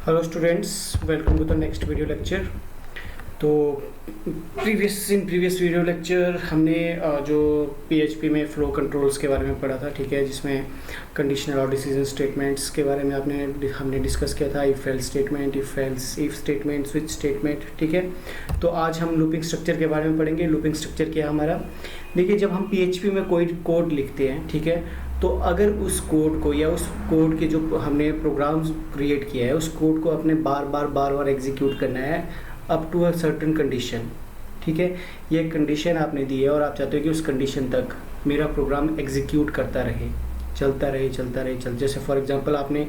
Hello students, welcome to the next video lecture. तो previous video lecture हमने जो PHP में फ्लो कंट्रोल्स के बारे में पढ़ा था, ठीक है, जिसमें कंडीशनल और डिसीजन स्टेटमेंट्स के बारे में हमने डिस्कस किया था। If else statement, if statement, switch statement, ठीक है। तो आज हम लूपिंग स्ट्रक्चर के बारे में पढ़ेंगे। लूपिंग स्ट्रक्चर क्या है हमारा? देखिए, जब हम पीएचपी में कोई कोड लिखते हैं, ठीक है, तो अगर उस कोड को या उस कोड के जो हमने प्रोग्राम्स क्रिएट किया है उस कोड को अपने बार बार एग्जीक्यूट करना है up to a certain condition, ठीक है। ये कंडीशन आपने दी है और आप चाहते हो कि उस कंडीशन तक मेरा प्रोग्राम एग्जीक्यूट करता रहे, चलता रहे। जैसे फॉर एग्जांपल आपने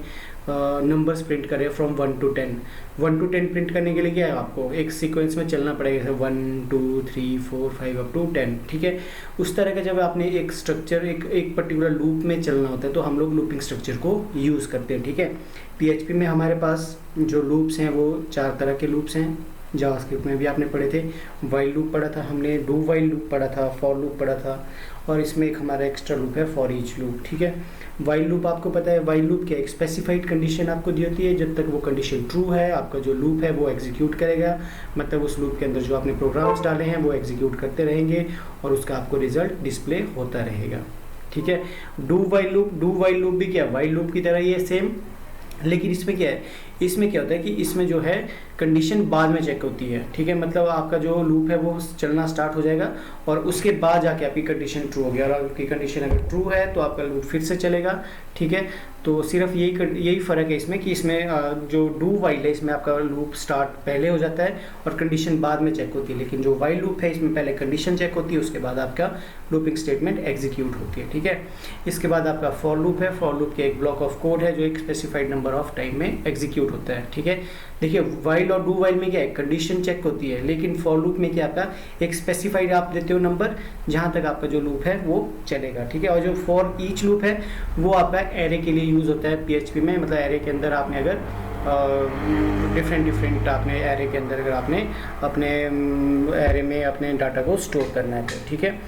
नंबर्स प्रिंट करे फ्रॉम 1 to 10। 1 to 10 प्रिंट करने के लिए क्या है, आपको एक सीक्वेंस में चलना पड़ेगा, जैसे 1 2 3 4 5 अप टू 10, ठीक है। उस तरह का जब आपने एक स्ट्रक्चर एक पर्टिकुलर लूप में चलना होता है तो हम लोग लूपिंग स्ट्रक्चर को यूज़ करते हैं, ठीक है। पीएचपी में हमारे पास जो लूप्स हैं वो 4 तरह के लूप्स हैं। जावास्क्रिप्ट में भी आपने पढ़े थे, वाइल लूप पढ़ा था हमने, डू वाइल लूप पढ़ा था, फॉर लूप पढ़ा था, और इसमें एक हमारा एक्स्ट्रा लूप है फॉर ईच लूप, ठीक है। वाइल लूप आपको पता है, वाइल लूप क्या, एक स्पेसिफाइड कंडीशन आपको दी होती है, जब तक वो कंडीशन ट्रू है आपका जो लूप है वो एग्जीक्यूट करेगा। मतलब उस लूप के अंदर जो आपने प्रोग्राम्स डाले हैं वो एग्जीक्यूट करते रहेंगे और उसका आपको रिजल्ट डिस्प्ले होता रहेगा, ठीक है। डू वाइल लूप भी क्या, वाइल लूप की तरह ही है सेम, लेकिन इसमें क्या है, इसमें क्या होता है कि इसमें जो है कंडीशन बाद में चेक होती है, ठीक है। मतलब आपका जो लूप है वो चलना स्टार्ट हो जाएगा और उसके बाद जाके आपकी कंडीशन ट्रू हो गया, और आपकी कंडीशन अगर ट्रू है तो आपका लूप फिर से चलेगा, ठीक है। तो सिर्फ यही फ़र्क है इसमें कि इसमें जो डू वाइल है इसमें आपका लूप स्टार्ट पहले हो जाता है और कंडीशन बाद में चेक होती है, लेकिन जो वाइल लूप है इसमें पहले कंडीशन चेक होती है, उसके बाद आपका लूपिंग स्टेटमेंट एग्जीक्यूट होती है, ठीक है। इसके बाद आपका फॉर लूप है। फॉर लूप के एक ब्लॉक ऑफ कोड है जो एक स्पेसिफाइड नंबर ऑफ टाइम में एग्जीक्यूट होता है, ठीक है। देखिए, वाइल और डू वाइल में क्या है, कंडीशन चेक होती है, लेकिन फॉर लूप में क्या आपका एक स्पेसिफाइड आप देते हो नंबर जहां तक आपका जो लूप है वो चलेगा, ठीक है। और जो फॉर ईच लूप है वो आपका एरे के लिए यूज़ होता है पीएचपी में। मतलब एरे के अंदर आपने अगर डिफरेंट आपने एरे के अंदर अगर आपने अपने एरे में अपने डाटा को स्टोर करना है तो, ठीक है।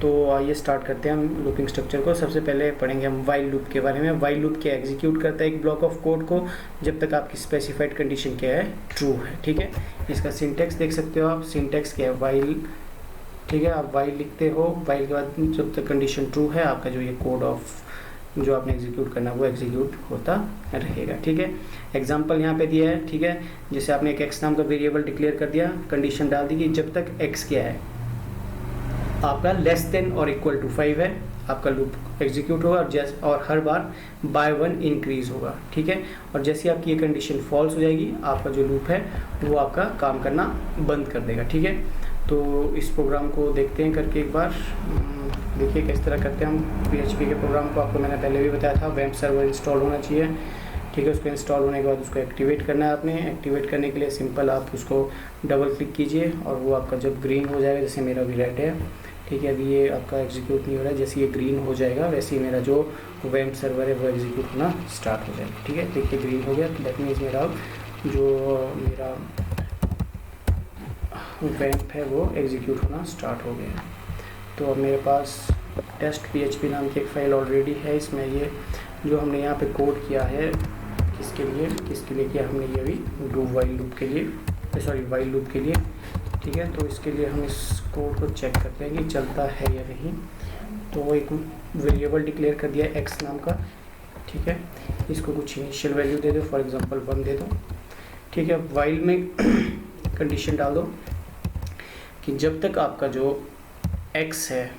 तो आइए स्टार्ट करते हैं हम लूपिंग स्ट्रक्चर को। सबसे पहले पढ़ेंगे हम वाइल लूप के बारे में। वाइल लूप क्या एग्जीक्यूट करता है एक ब्लॉक ऑफ कोड को जब तक आपकी स्पेसिफाइड कंडीशन क्या है, ट्रू है, ठीक है। इसका सिंटेक्स देख सकते हो आप, सिंटेक्स क्या है, वाइल, ठीक है। आप वाइल लिखते हो, वाइल के बाद जब तक कंडीशन ट्रू है आपका जो ये कोड ऑफ जो आपने एग्जीक्यूट करना है वो एग्जीक्यूट होता रहेगा, ठीक है। एग्जाम्पल यहाँ पे दिया है, ठीक है। जैसे आपने एक एक्स नाम का वेरिएबल डिक्लेयर कर दिया, कंडीशन डाल दी कि जब तक एक्स क्या है आपका लेस देन और इक्वल टू 5 है, आपका लूप एग्जीक्यूट होगा और हर बार बाय 1 इंक्रीज होगा, ठीक है। और जैसे आपकी ये कंडीशन फॉल्स हो जाएगी आपका जो लूप है वो आपका काम करना बंद कर देगा, ठीक है। तो इस प्रोग्राम को देखते हैं करके एक बार। देखिए किस तरह करते हैं हम पीएचपी के प्रोग्राम को। आपको मैंने पहले भी बताया था वेब सर्वर इंस्टॉल होना चाहिए, ठीक है। उसको इंस्टॉल होने के बाद उसको एक्टिवेट करना है आपने। एक्टिवेट करने के लिए सिंपल आप उसको डबल क्लिक कीजिए और वो आपका जब ग्रीन हो जाएगा, जैसे मेरा भी रेड है, ठीक है, अभी ये आपका एग्जीक्यूट नहीं हो रहा है, जैसे ये ग्रीन हो जाएगा वैसे ही मेरा जो वेब सर्वर है वो एग्जीक्यूट होना स्टार्ट हो जाएगा, ठीक है। देखिए ग्रीन हो गया तो दैट मीन्स मेरा वेब है वो एग्जीक्यूट होना स्टार्ट हो गया। तो अब मेरे पास टेस्ट पीएचपी नाम की एक फ़ाइल ऑलरेडी है। इसमें ये जो हमने यहाँ पे कोड किया है किसके लिए किया हमने, ये अभी डू वाइल लूप के लिए, वाइल लूप के लिए, ठीक है। तो इसके लिए हम इस कोड को चेक करते हैं कि चलता है या नहीं। तो एक वेरिएबल डिक्लेयर कर दिया एक्स नाम का, ठीक है। इसको कुछ इनिशियल वैल्यू दे दो, फॉर एग्जांपल 1 दे दो, ठीक है। वाइल में कंडीशन डाल दो कि जब तक आपका जो एक्स है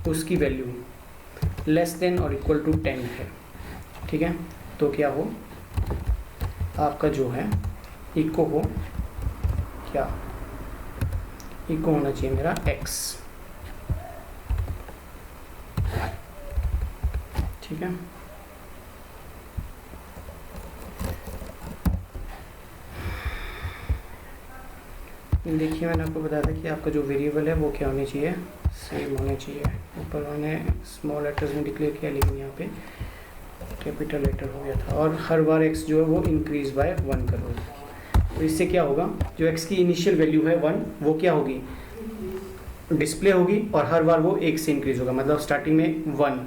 उसकी वैल्यू लेस देन और इक्वल टू 10 है, ठीक है। तो क्या हो, आपका जो है इको हो, क्या इको होना चाहिए मेरा x, ठीक है। देखिए मैंने आपको बताया था कि आपका जो वेरिएबल है वो क्या होनी चाहिए, सेम होने चाहिए। ऊपर मैंने स्मॉल लेटर्स में डिक्लेयर किया लेकिन यहाँ पे कैपिटल लेटर हो गया था। और हर बार x जो है वो इंक्रीज बाय 1 करो। तो इससे क्या होगा, जो x की इनिशियल वैल्यू है 1 वो क्या होगी, डिस्प्ले होगी और हर बार वो 1 से इंक्रीज होगा। मतलब स्टार्टिंग में 1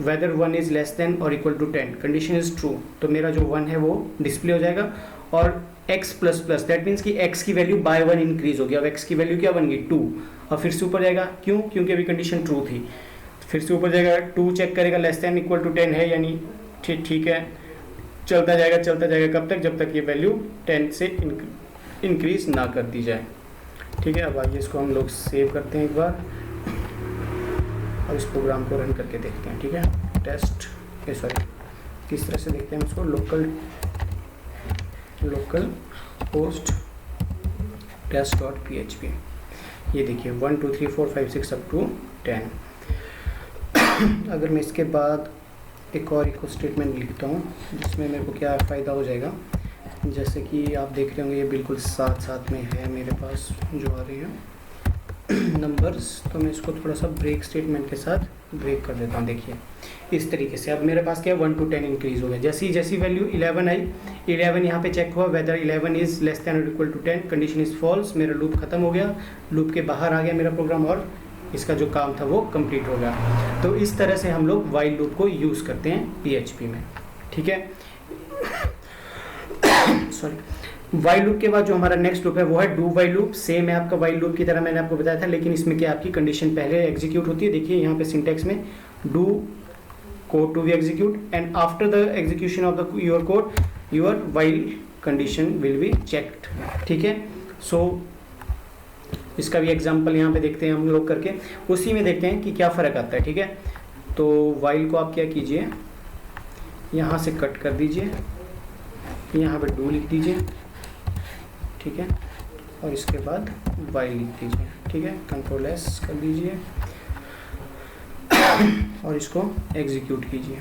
वेदर 1 इज लेस देन और equal to 10, condition is true, तो मेरा जो 1 है वो डिस्प्ले हो जाएगा। और x plus plus that means कि x की वैल्यू बाय 1 इंक्रीज होगी। अब x की वैल्यू क्या बन गई 2, और फिर से ऊपर जाएगा, क्यों, क्योंकि अभी कंडीशन ट्रू थी, फिर से ऊपर जाएगा 2 चेक करेगा लेस देन इक्वल टू 10 है, यानी ठीक है, चलता जाएगा कब तक, जब तक ये वैल्यू 10 से इंक्रीज ना कर दी जाए। ठीक है, अब आइए इसको हम लोग सेव करते हैं एक बार और इस प्रोग्राम को रन करके देखते हैं। ठीक है, टेस्ट किस तरह से देखते हैं इसको, लोकल होस्ट test.php, ये देखिए 1 2 3 4 5 6 अप टू 10। अगर मैं इसके बाद एक और इको स्टेटमेंट लिखता हूँ जिसमें मेरे को क्या फ़ायदा हो जाएगा, जैसे कि आप देख रहे होंगे ये बिल्कुल साथ में है मेरे पास जो आ रही है नंबर्स, तो मैं इसको थोड़ा सा ब्रेक स्टेटमेंट के साथ ब्रेक कर देता हूँ। देखिए इस तरीके से अब मेरे पास क्या है 1 to 10 इंक्रीज हो गया। जैसी वैल्यू 11 आई, 11 यहाँ पे चेक हुआ वेदर 11 इज लेस देन और equal to 10, condition is false, मेरा लूप खत्म हो गया, लूप के बाहर आ गया मेरा प्रोग्राम और इसका जो काम था वो कंप्लीट हो गया। तो इस तरह से हम लोग वाइल लूप को यूज़ करते हैं PHP में। ठीक है, सॉरी, वाइल लूप के बाद जो हमारा नेक्स्ट लूप है वो है डू वाइल लूप। सेम है आपका वाइल लूप की तरह, मैंने आपको बताया था, लेकिन इसमें क्या आपकी कंडीशन पहले एग्जीक्यूट होती है। देखिए यहाँ पे सिंटेक्स में do code to be execute and after the execution of the your code your while condition will be checked. ठीक है, सो इसका भी एग्जांपल यहाँ पे देखते हैं हम लोग करके, उसी में देखते हैं कि क्या फ़र्क आता है। ठीक है, तो वाइल को आप क्या कीजिए, यहाँ से कट कर दीजिए, यहाँ पे डू लिख दीजिए, ठीक है, और इसके बाद वाइल लिख दीजिए। ठीक है, कंट्रोल एस कर दीजिए और इसको एग्जीक्यूट कीजिए।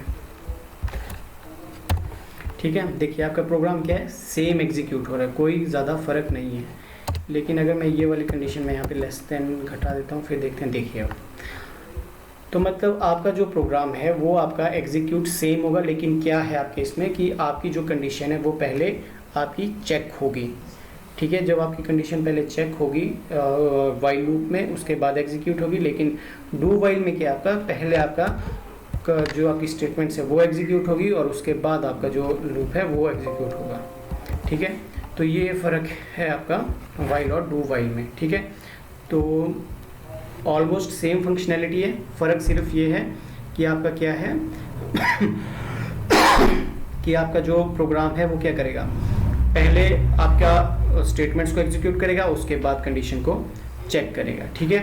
ठीक है, देखिए आपका प्रोग्राम क्या है, सेम एग्जीक्यूट हो रहा है, कोई ज़्यादा फर्क नहीं है। लेकिन अगर मैं ये वाली कंडीशन में यहाँ पे लेस देन घटा देता हूँ, फिर देखते हैं, देखिए अब तो मतलब आपका जो प्रोग्राम है वो आपका एग्जीक्यूट सेम होगा, लेकिन क्या है आपके इसमें कि आपकी जो कंडीशन है वो पहले आपकी चेक होगी। ठीक है, जब आपकी कंडीशन पहले चेक होगी वाइल लूप में, उसके बाद एग्जीक्यूट होगी। लेकिन डू वाइल में क्या आपका पहले आपका जो आपकी स्टेटमेंट्स है वो एग्जीक्यूट होगी और उसके बाद आपका जो लूप है वो एग्जीक्यूट होगा। ठीक है, तो ये फ़र्क है आपका वाइल और डू वाइल में। ठीक है, तो ऑलमोस्ट सेम फंक्शनैलिटी है, फ़र्क सिर्फ ये है कि आपका क्या है कि आपका जो प्रोग्राम है वो क्या करेगा, पहले आपका स्टेटमेंट्स को एग्जीक्यूट करेगा, उसके बाद कंडीशन को चेक करेगा। ठीक है,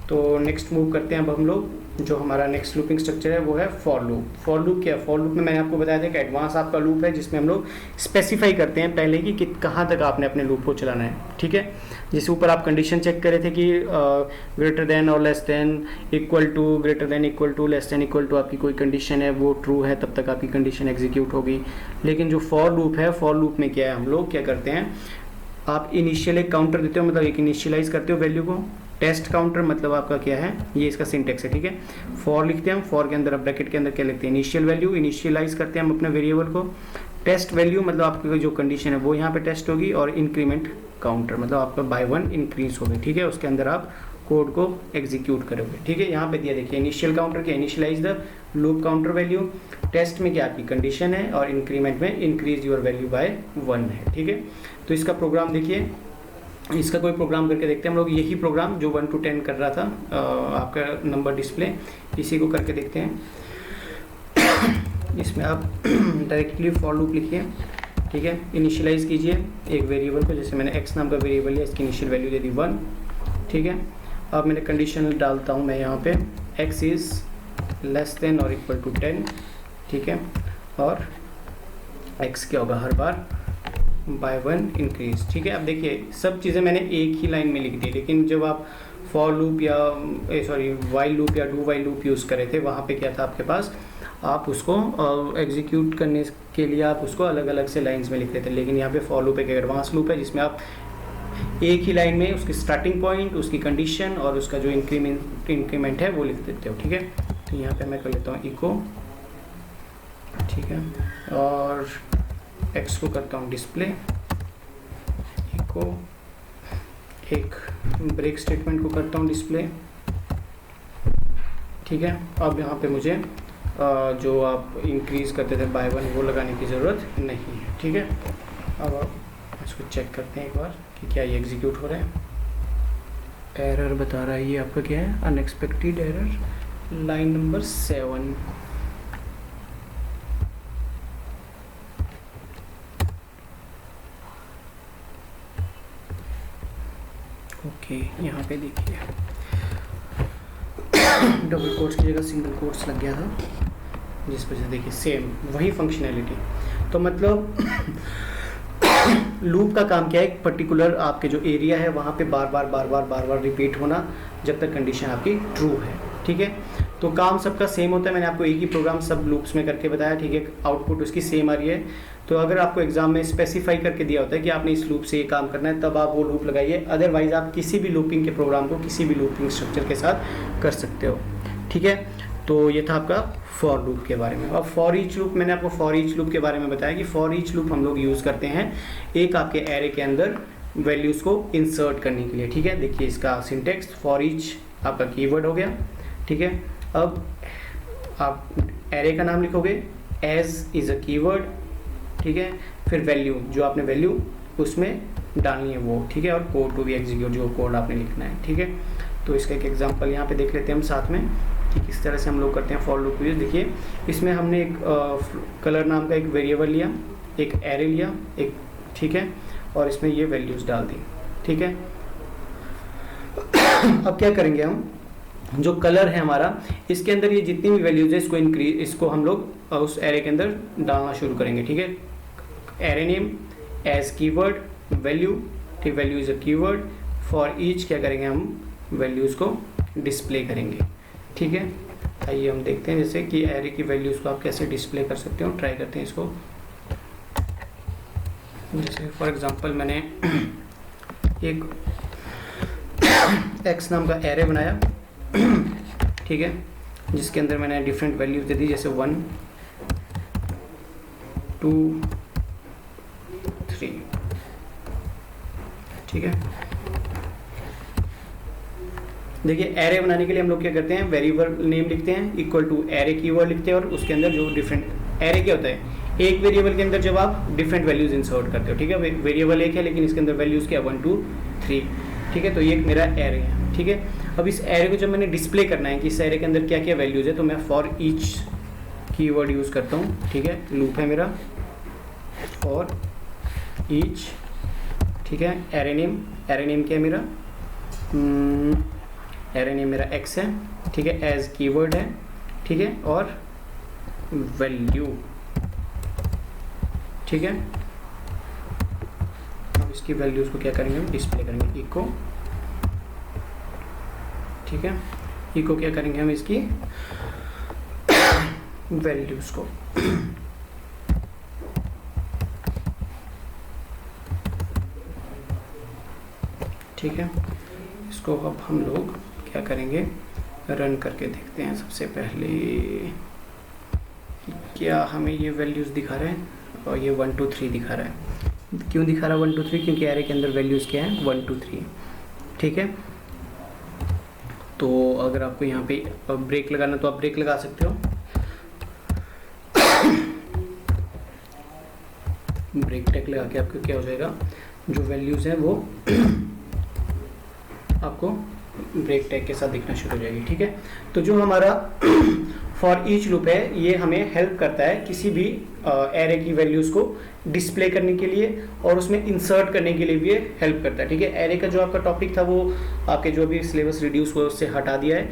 तो नेक्स्ट मूव करते हैं अब हम लोग, जो हमारा नेक्स्ट लूपिंग स्ट्रक्चर है वो है फॉर लूप। फॉर लूप क्या है, फॉर लूप में मैंने आपको बताया था कि एडवांस आपका लूप है जिसमें हम लोग स्पेसिफाई करते हैं पहले कि कहाँ तक आपने अपने लूप को चलाना है। ठीक है, जिस ऊपर आप कंडीशन चेक करे थे कि ग्रेटर देन और less than equal to, greater than equal to, less than equal to आपकी कोई कंडीशन है वो ट्रू है तब तक आपकी कंडीशन एग्जीक्यूट होगी। लेकिन जो फॉर लूप है, फॉर लूप में क्या है, हम लोग क्या करते हैं, आप इनिशियल एक काउंटर देते हो, मतलब एक इनिशियलाइज करते हो वैल्यू को। टेस्ट काउंटर मतलब आपका क्या है, ये इसका सिंटेक्स है। ठीक है, फॉर लिखते हैं हम, फॉर के अंदर ब्रैकेट के अंदर क्या लिखते हैं, इनिशियल वैल्यू, इनिशियलाइज करते हैं हम अपने वेरिएबल को। टेस्ट वैल्यू मतलब आपकी जो कंडीशन है वो यहाँ पे टेस्ट होगी, और इंक्रीमेंट काउंटर मतलब आपका बाय 1 इंक्रीज होगी। ठीक है, उसके अंदर आप कोड को एग्जीक्यूट करोगे। ठीक है, यहाँ पे दिया देखिए इनिशियल काउंटर क्या, initialise the loop counter value, test में क्या आपकी कंडीशन है, और इंक्रीमेंट में इंक्रीज योर वैल्यू बाय 1 है। ठीक है, तो इसका प्रोग्राम देखिए, इसका कोई प्रोग्राम करके देखते हैं हम लोग, यही प्रोग्राम जो 1 to 10 कर रहा था आपका नंबर डिस्प्ले, इसी को करके देखते हैं। इसमें आप डायरेक्टली फॉर लूप लिखिए। ठीक है, इनिशियलाइज कीजिए एक वेरिएबल को, जैसे मैंने x नाम का वेरिएबल लिया, इसकी इनिशियल वैल्यू दे दी 1। ठीक है, अब मैंने कंडीशन डालता हूँ मैं यहाँ पे x इज़ लेस देन और इक्वल टू 10। ठीक है, और x क्या होगा हर बार बाय 1 इंक्रीज। ठीक है, अब देखिए सब चीज़ें मैंने एक ही लाइन में लिख दी, लेकिन जब आप फॉर लूप या वाइल लूप या डू वाइल लूप यूज़ करे थे, वहाँ पे क्या था आपके पास, आप उसको एग्जीक्यूट करने के लिए आप उसको अलग अलग से लाइंस में लिखते थे। लेकिन यहाँ पे फॉर लूप एक एडवांस लूप है जिसमें आप एक ही लाइन में उसकी स्टार्टिंग पॉइंट, उसकी कंडीशन और उसका जो इंक्रीमेंट है वो लिख देते हो। ठीक है, तो यहाँ पे मैं कर लेता हूँ इको। ठीक है, और x को करता हूँ डिस्प्ले, इको, एक ब्रेक स्टेटमेंट को करता हूँ डिस्प्ले। ठीक है, अब यहाँ पे मुझे जो आप इंक्रीज़ करते थे बाय 1 वो लगाने की ज़रूरत नहीं है, ठीक है। अब आप इसको चेक करते हैं एक बार कि क्या ये एग्जीक्यूट हो रहा है। एरर बता रहा है ये आपका, क्या है, unexpected error, line number 7। Okay, यहाँ पे देखिए डबल कोट्स की जगह सिंगल कोट्स लग गया था, जिस वजह से देखिए सेम वही फंक्शनैलिटी। तो मतलब लूप का काम क्या है, एक पर्टिकुलर आपके जो एरिया है वहाँ पे बार बार रिपीट होना जब तक कंडीशन आपकी ट्रू है, ठीक है। तो काम सबका सेम होता है, मैंने आपको एक ही प्रोग्राम सब लूप्स में करके बताया, ठीक है। आउटपुट उसकी सेम आ रही है। तो अगर आपको एग्जाम में स्पेसिफाई करके दिया होता है कि आपने इस लूप से ये काम करना है, तब आप वो लूप लगाइए, अदरवाइज आप किसी भी लूपिंग के प्रोग्राम को किसी भी लूपिंग स्ट्रक्चर के साथ कर सकते हो, ठीक है। तो ये था आपका फॉर लूप के बारे में। अब फॉर ईच लूप, मैंने आपको फॉर ईच लूप के बारे में बताया कि फॉर ईच लूप हम लोग यूज़ करते हैं एक आपके एरे के अंदर वैल्यूज़ को इंसर्ट करने के लिए, ठीक है। देखिए इसका सिंटेक्स, फॉर ईच आपका कीवर्ड हो गया, ठीक है। अब आप एरे का नाम लिखोगे, एज इज़ अ कीवर्ड, ठीक है। फिर वैल्यू, जो आपने वैल्यू उसमें डालनी है वो, ठीक है। और कोड टू बी एग्जीक्यूट, जो कोड आपने लिखना है, ठीक है। तो इसका एक एग्जांपल यहाँ पे देख लेते हैं हम साथ में कि किस तरह से हम लोग करते हैं फॉर लूप यूज। देखिए इसमें हमने एक कलर नाम का एक वेरिएबल लिया, एक एरे लिया एक, ठीक है, और इसमें ये वैल्यूज़ डाल दी, ठीक है। अब क्या करेंगे हम, जो कलर है हमारा, इसके अंदर ये जितनी भी वैल्यूज है इसको हम लोग उस एरे के अंदर डालना शुरू करेंगे, ठीक है। Array name as keyword, value, ठीक, value is a keyword. For each क्या करेंगे हम, वैल्यूज़ को डिस्प्ले करेंगे, ठीक है। आइए हम देखते हैं जैसे कि एरे की वैल्यूज़ को आप कैसे डिस्प्ले कर सकते हो, ट्राई करते हैं इसको। जैसे फॉर एग्जांपल मैंने एक एक्स नाम का एरे बनाया, ठीक है, जिसके अंदर मैंने डिफरेंट वैल्यूज दे दी, जैसे 1 2 3, ठीक है। देखिए एरे बनाने के लिए हम लोग क्या करते हैं, वेरिएबल नेम लिखते हैं इक्वल टू एरे कीवर्ड लिखते हैं, और उसके अंदर जो डिफरेंट एरे क्या होता है, एक वेरिएबल के अंदर जब आप डिफरेंट वैल्यूज इंसर्ट करते हो, ठीक है। वेरिएबल एक है लेकिन इसके अंदर वैल्यूज क्या 1 2 3, ठीक है। तो ये मेरा एरे है, ठीक है। अब इस एरे को जब मैंने डिस्प्ले करना है कि इस एरे के अंदर क्या क्या वैल्यूज है, तो मैं फॉर ईच कीवर्ड यूज़ करता हूँ, ठीक है। लूप है मेरा फॉर ईच, ठीक है। एरे नेम क्या है मेरा, एरे नेम मेरा एक्स है, ठीक है। एज कीवर्ड है, ठीक है, और वैल्यू, ठीक है। अब इसकी वैल्यूज को क्या करेंगे, हम डिस्प्ले करेंगे इको, ठीक है। इको क्या करेंगे हम, इसकी वैल्यूज को, ठीक है। इसको अब हम लोग क्या करेंगे, रन करके देखते हैं। सबसे पहले क्या हमें ये वैल्यूज़ दिखा रहे हैं, और ये 1 2 3 दिखा रहा है। क्यों दिखा रहा है 1 2 3, क्योंकि एरे के अंदर वैल्यूज़ क्या है 1 2 3, ठीक है। तो अगर आपको यहाँ पे ब्रेक लगाना तो आप ब्रेक लगा सकते हो, ब्रेक टैग लगा के आपको क्या हो जाएगा, जो वैल्यूज़ हैं वो आपको ब्रेक टैग के साथ दिखना शुरू हो जाएगी, ठीक है। तो जो हमारा फॉर ईच लूप है, ये हमें हेल्प करता है किसी भी एरे की वैल्यूज़ को डिस्प्ले करने के लिए, और उसमें इंसर्ट करने के लिए भी ये हेल्प करता है, ठीक है। एरे का जो आपका टॉपिक था वो आपके जो भी सिलेबस रिड्यूस हुआ उससे हटा दिया है,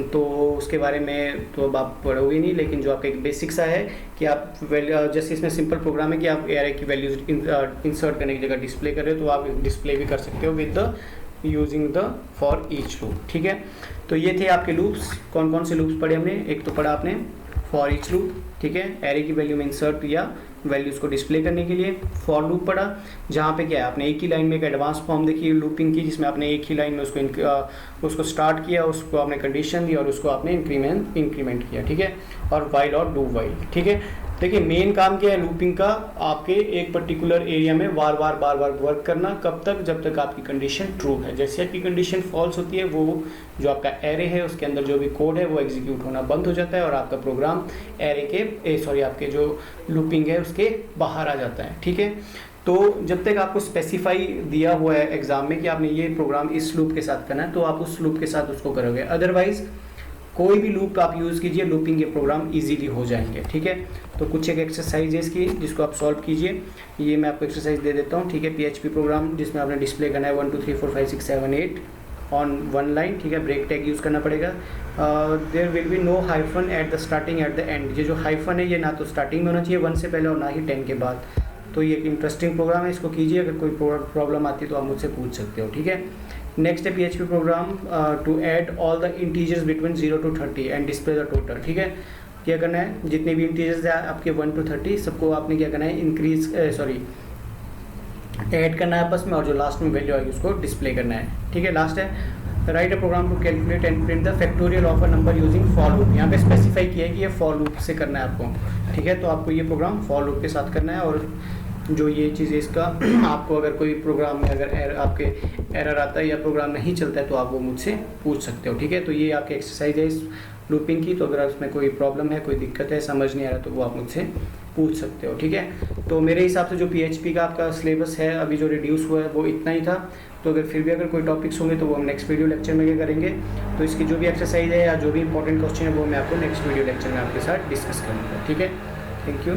तो उसके बारे में तो अब आप पढ़ोगे नहीं, लेकिन जो आपका एक बेसिक सा है कि आप जैसे इसमें सिंपल प्रोग्राम है कि आप एरे की वैल्यूज इंसर्ट करने की जगह डिस्प्ले कर रहे हो, तो आप डिस्प्ले भी कर सकते हो with the using the for each loop, ठीक है। तो ये थे आपके लूप्स। कौन कौन से लूप्स पढ़े हमने, एक तो पढ़ा आपने फॉर ईच लूप, ठीक है, एरे की वैल्यू में इंसर्ट या वैल्यूज़ को डिस्प्ले करने के लिए। फॉर लूप पढ़ा, जहाँ पे क्या है, आपने एक ही लाइन में एक एडवांस फॉर्म देखी लूपिंग की, जिसमें आपने एक ही लाइन में उसको स्टार्ट किया, उसको आपने कंडीशन दी और उसको आपने इंक्रीमेंट किया, ठीक है। और वाइल और डू वाइल, ठीक है। देखिए मेन काम क्या है लूपिंग का, आपके एक पर्टिकुलर एरिया में बार बार वर्क करना, कब तक, जब तक आपकी कंडीशन ट्रू है। जैसे आपकी कंडीशन फॉल्स होती है, वो जो आपका एरे है उसके अंदर जो भी कोड है वो एग्जीक्यूट होना बंद हो जाता है और आपका प्रोग्राम एरे के आपके जो लूपिंग है उसके बाहर आ जाता है। ठीक है, तो जब तक आपको स्पेसिफाई दिया हुआ है एग्जाम में कि आपने ये प्रोग्राम इस लूप के साथ करना है, तो आप उस लूप के साथ उसको करोगे। अदरवाइज कोई भी लूप आप यूज़ कीजिए, लूपिंग के प्रोग्राम इजीली हो जाएंगे। ठीक है, तो कुछ एक एक्सरसाइज है इसकी जिसको आप सॉल्व कीजिए। ये मैं आपको एक्सरसाइज दे देता हूँ। ठीक है, PHP प्रोग्राम जिसमें आपने डिस्प्ले करना है 1 2 3 4 5 6 7 8 ऑन वन लाइन। ठीक है, ब्रेक टैग यूज़ करना पड़ेगा। There will be no hyphen at the starting at the end. ये जो हाइफन है ये ना तो स्टार्टिंग में होना चाहिए 1 से पहले और ना ही 10 के बाद। तो ये एक इंटरेस्टिंग प्रोग्राम है, इसको कीजिए। अगर कोई प्रॉब्लम आती है तो आप मुझसे पूछ सकते हो। ठीक है, नेक्स्ट है PHP program to add all the integers between 0 to 30 and display the total. ठीक है, क्या करना है, जितने भी इंटीजर्स है आपके 1 to 30 सबको आपने क्या करना है, ऐड करना है आपस में, और जो लास्ट में वैल्यू आएगी उसको डिस्प्ले करना है। ठीक है, लास्ट है write a program to calculate and print the factorial of a number using for loop. यहाँ पे स्पेसिफाई किया है कि ये फॉर लूप से करना है आपको। ठीक है, तो आपको ये प्रोग्राम फॉर लूप के साथ करना है। और जो ये चीज़ है इसका आपको अगर कोई प्रोग्राम में अगर आपके एरर आता है या प्रोग्राम नहीं चलता है तो आप वो मुझसे पूछ सकते हो। ठीक है, तो ये आपकी एक्सरसाइज है इस लूपिंग की। तो अगर उसमें कोई प्रॉब्लम है, कोई दिक्कत है, समझ नहीं आ रहा तो वो आप मुझसे पूछ सकते हो। ठीक है, तो मेरे हिसाब से जो PHP का आपका सिलेबस है अभी जो रिड्यूस हुआ है वो इतना ही था। तो अगर फिर भी अगर कोई टॉपिक्स होंगे तो वो हम नेक्स्ट वीडियो लेक्चर में क्या करेंगे, तो इसकी जो भी एक्सरसाइज है या जो भी इंपॉर्टेंट क्वेश्चन है वो मैं आपको नेक्स्ट वीडियो लेक्चर में आपके साथ डिस्कस करूँगा। ठीक है, थैंक यू।